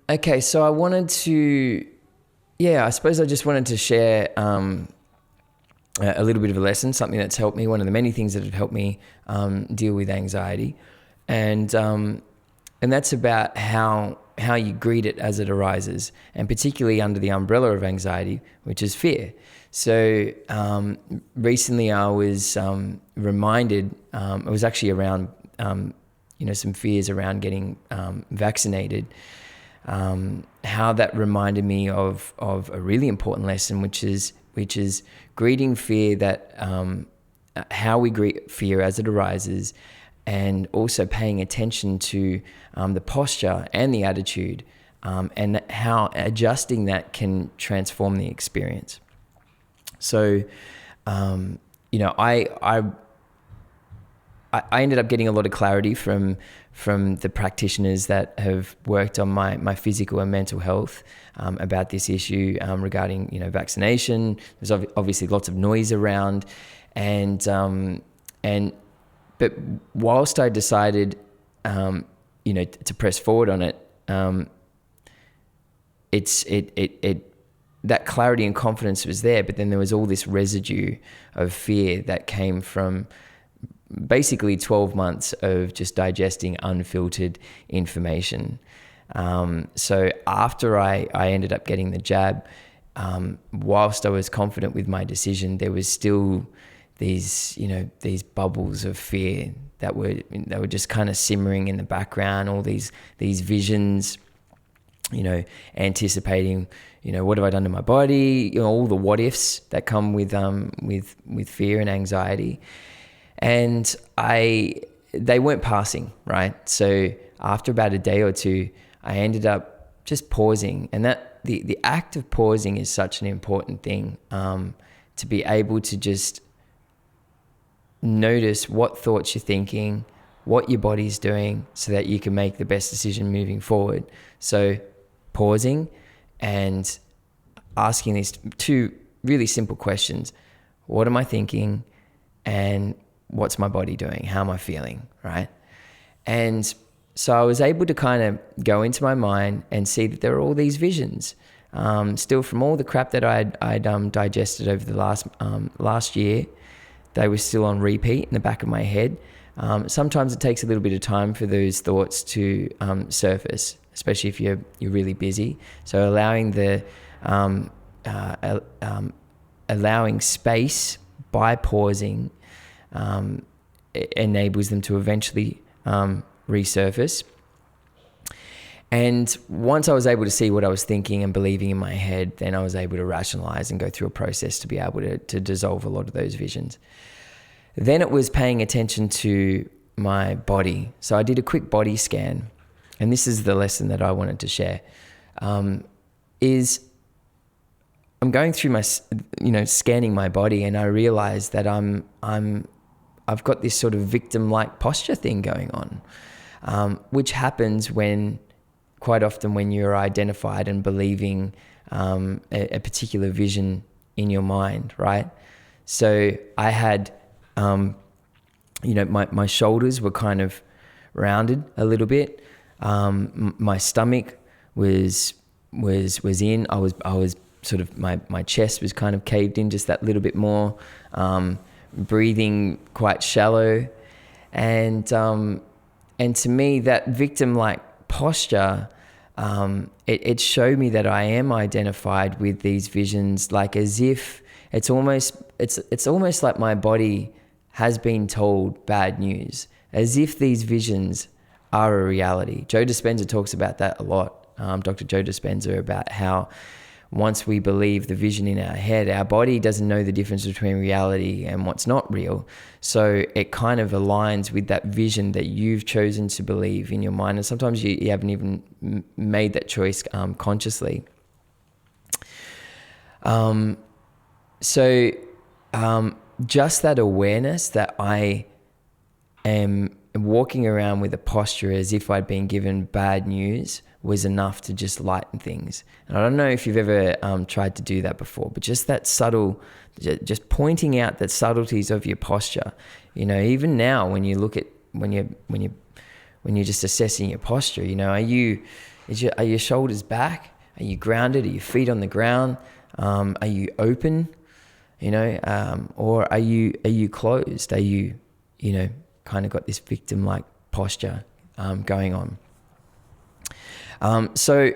Okay, so I wanted to, I suppose I just wanted to share a little bit of a lesson, something that's helped me, one of the many things that have helped me deal with anxiety. And that's about how you greet it as it arises, and particularly under the umbrella of anxiety, which is fear. So recently I was reminded, it was actually around, some fears around getting vaccinated, how that reminded me of a really important lesson, which is greeting fear, that how we greet fear as it arises, and also paying attention to the posture and the attitude, and how adjusting that can transform the experience. So, I ended up getting a lot of clarity from the practitioners that have worked on my physical and mental health about this issue regarding vaccination. There's obviously lots of noise around, but whilst I decided to press forward on it, that clarity and confidence was there, but then there was all this residue of fear that came from basically 12 months of just digesting unfiltered information. So after I ended up getting the jab, whilst I was confident with my decision, there was still these bubbles of fear that were just kind of simmering in the background, all these visions, anticipating, what have I done to my body, all the what ifs that come with fear and anxiety. And they weren't passing, right? So after about a day or two, I ended up just pausing, and that the act of pausing is such an important thing, to be able to just notice what thoughts you're thinking, what your body's doing, so that you can make the best decision moving forward. So pausing and asking these two really simple questions: what am I thinking, and what's my body doing? How am I feeling, right? And so I was able to kind of go into my mind and see that there are all these visions, still from all the crap that I'd digested over the last year. They were still on repeat in the back of my head. Sometimes it takes a little bit of time for those thoughts to surface, especially if you're really busy. So allowing space by pausing it enables them to eventually resurface. And once I was able to see what I was thinking and believing in my head, then I was able to rationalize and go through a process to be able to dissolve a lot of those visions. Then it was paying attention to my body. So I did a quick body scan, and this is the lesson that I wanted to share. Is I'm going through my, scanning my body, and I realized that I've got this sort of victim-like posture thing going on, which happens quite often when you're identified and believing a particular vision in your mind, right? So I had, my shoulders were kind of rounded a little bit. My stomach was in. I was sort of, my chest was kind of caved in just that little bit more. Breathing quite shallow, and to me, that victim-like posture, it showed me that I am identified with these visions, like as if it's almost like my body has been told bad news, as if these visions are a reality. Joe Dispenza talks about that a lot, Dr. Joe Dispenza, about how once we believe the vision in our head, our body doesn't know the difference between reality and what's not real. So it kind of aligns with that vision that you've chosen to believe in your mind. And sometimes you haven't even made that choice consciously. Just that awareness that I am walking around with a posture as if I'd been given bad news was enough to just lighten things. And I don't know if you've ever tried to do that before, but just that just pointing out the subtleties of your posture. Even now when you look at when you're just assessing your posture, are you Are your shoulders back? Are you grounded? Are your feet on the ground? Are you open? Or are you closed? Are you, kind of got this victim-like posture going on? So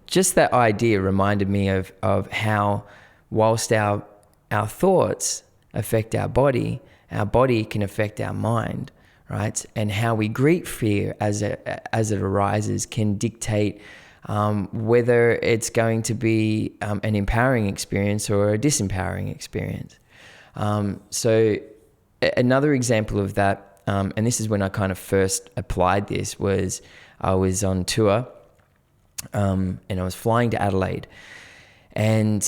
just that idea reminded me of how, whilst our thoughts affect our body can affect our mind, right? And how we greet fear as it arises can dictate whether it's going to be an empowering experience or a disempowering experience. So another example of that, and this is when I kind of first applied this, was I was on tour and I was flying to Adelaide. And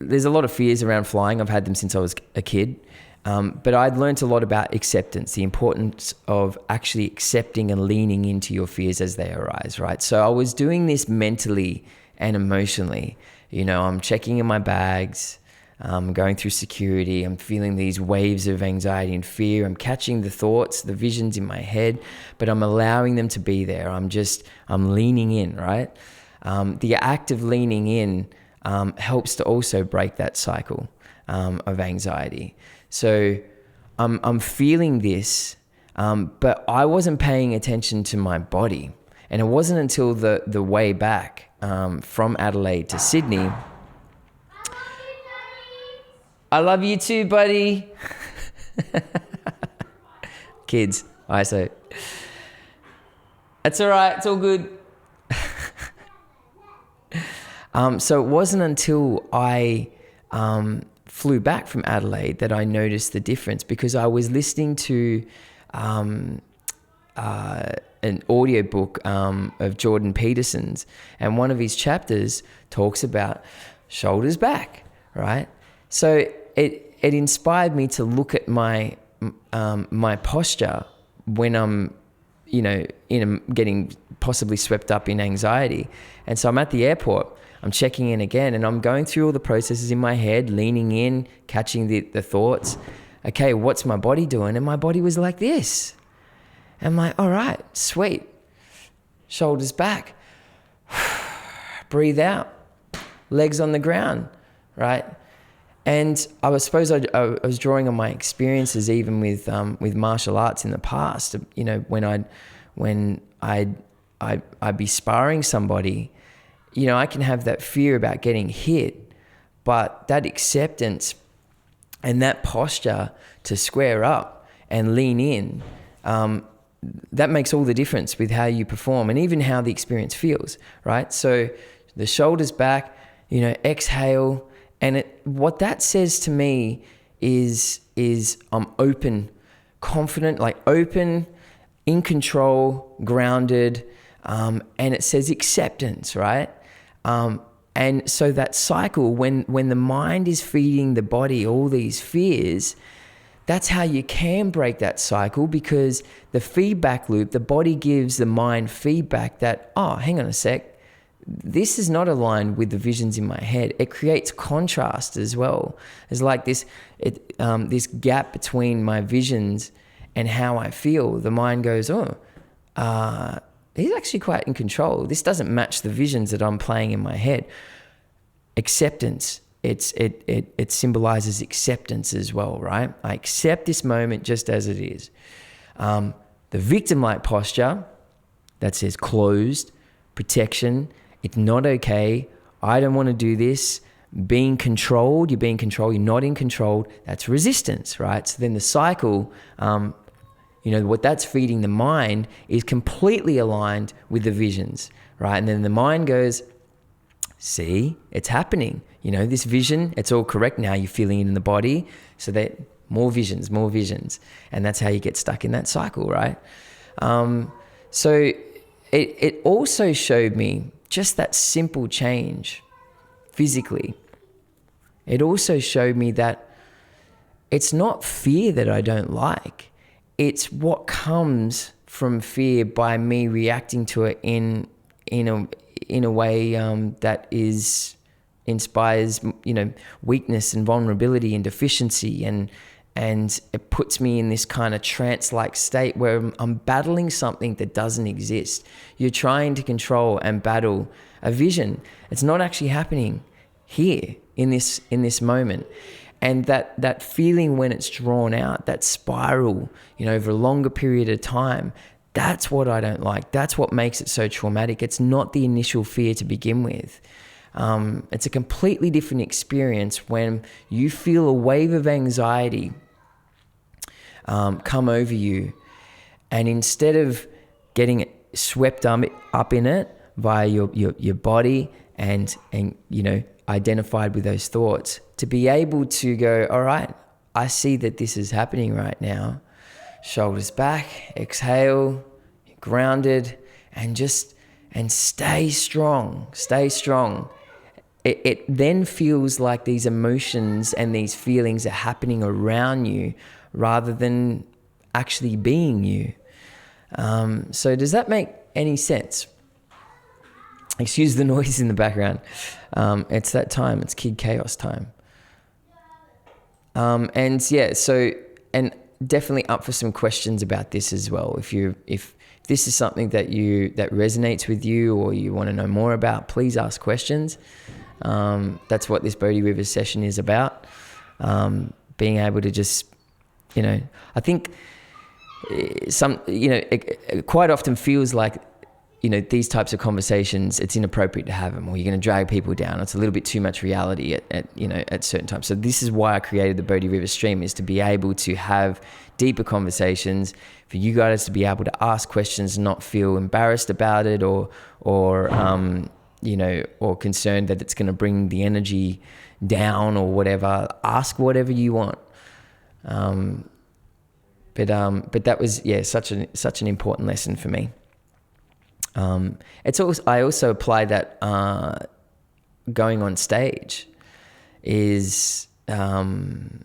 there's a lot of fears around flying. I've had them since I was a kid. But I'd learned a lot about acceptance, the importance of actually accepting and leaning into your fears as they arise, right? So I was doing this mentally and emotionally. I'm checking in my bags, going through security. I'm feeling these waves of anxiety and fear. I'm catching the thoughts, the visions in my head, but I'm allowing them to be there. I'm leaning in, right? The act of leaning in helps to also break that cycle of anxiety. So I'm feeling this, but I wasn't paying attention to my body. And it wasn't until the way back from Adelaide to Sydney. I love you too, buddy. Kids, ISO. That's all right. It's all good. So it wasn't until I flew back from Adelaide that I noticed the difference, because I was listening to an audiobook of Jordan Peterson's, and one of his chapters talks about shoulders back, right? So it inspired me to look at my posture when I'm getting possibly swept up in anxiety. And so I'm at the airport, I'm checking in again, and I'm going through all the processes in my head, leaning in, catching the thoughts. Okay, what's my body doing? And my body was like this. I'm like, all right, sweet. Shoulders back. Breathe out. Legs on the ground, right? And I was drawing on my experiences even with martial arts in the past. When I'd be sparring somebody, I can have that fear about getting hit, but that acceptance and that posture to square up and lean in, that makes all the difference with how you perform and even how the experience feels, right? So the shoulders back, exhale. And what that says to me is I'm open, confident, like open, in control, grounded, and it says acceptance, right? And so that cycle, when the mind is feeding the body all these fears, that's how you can break that cycle, because the feedback loop, the body gives the mind feedback that, oh, hang on a sec, this is not aligned with the visions in my head. It creates contrast as well. There's like this gap between my visions and how I feel. The mind goes, he's actually quite in control. This doesn't match the visions that I'm playing in my head. Acceptance. It symbolizes acceptance as well, right? I accept this moment just as it is. The victim-like posture that says closed, protection, it's not okay, I don't want to do this. Being controlled, you're being controlled, you're not in control, that's resistance, right? So then the cycle, what that's feeding the mind is completely aligned with the visions, right? And then the mind goes, see, it's happening. This vision, it's all correct now. You're feeling it in the body. So that more visions. And that's how you get stuck in that cycle, right? So it also showed me just that simple change physically. It also showed me that it's not fear that I don't like. It's what comes from fear by me reacting to it in a way that inspires weakness and vulnerability and deficiency, and and it puts me in this kind of trance-like state where I'm battling something that doesn't exist. You're trying to control and battle a vision. It's not actually happening here in this moment. And that feeling when it's drawn out, that spiral, over a longer period of time, that's what I don't like. That's what makes it so traumatic. It's not the initial fear to begin with. It's a completely different experience when you feel a wave of anxiety come over you, and instead of getting swept up in it via your body and identified with those thoughts, to be able to go, all right, I see that this is happening right now. Shoulders back, exhale, grounded, and stay strong. It then feels like these emotions and these feelings are happening around you rather than actually being you. So does that make any sense? Excuse the noise in the background. It's that time. It's Kid Chaos time. And definitely up for some questions about this as well. If this is something that resonates with you or you want to know more about, please ask questions. That's what this Bodhi Rivers session is about. Being able to just, I think it quite often feels like, these types of conversations, it's inappropriate to have them, or you're going to drag people down. It's a little bit too much reality at certain times. So this is why I created the Bodhi Rivers stream, is to be able to have deeper conversations, for you guys to be able to ask questions, not feel embarrassed about it or concerned that it's going to bring the energy down or whatever. Ask whatever you want. But that was such an important lesson for me. I also apply that going on stage is, as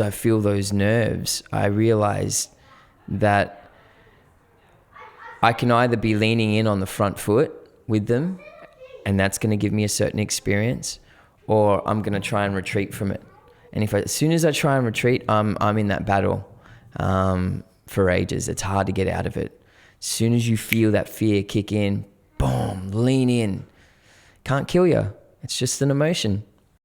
I feel those nerves, I realize that I can either be leaning in on the front foot with them, and that's going to give me a certain experience, or I'm going to try and retreat from it. And as soon as I try and retreat, I'm in that battle for ages. It's hard to get out of it. As soon as you feel that fear kick in, boom, lean in. Can't kill you. It's just an emotion.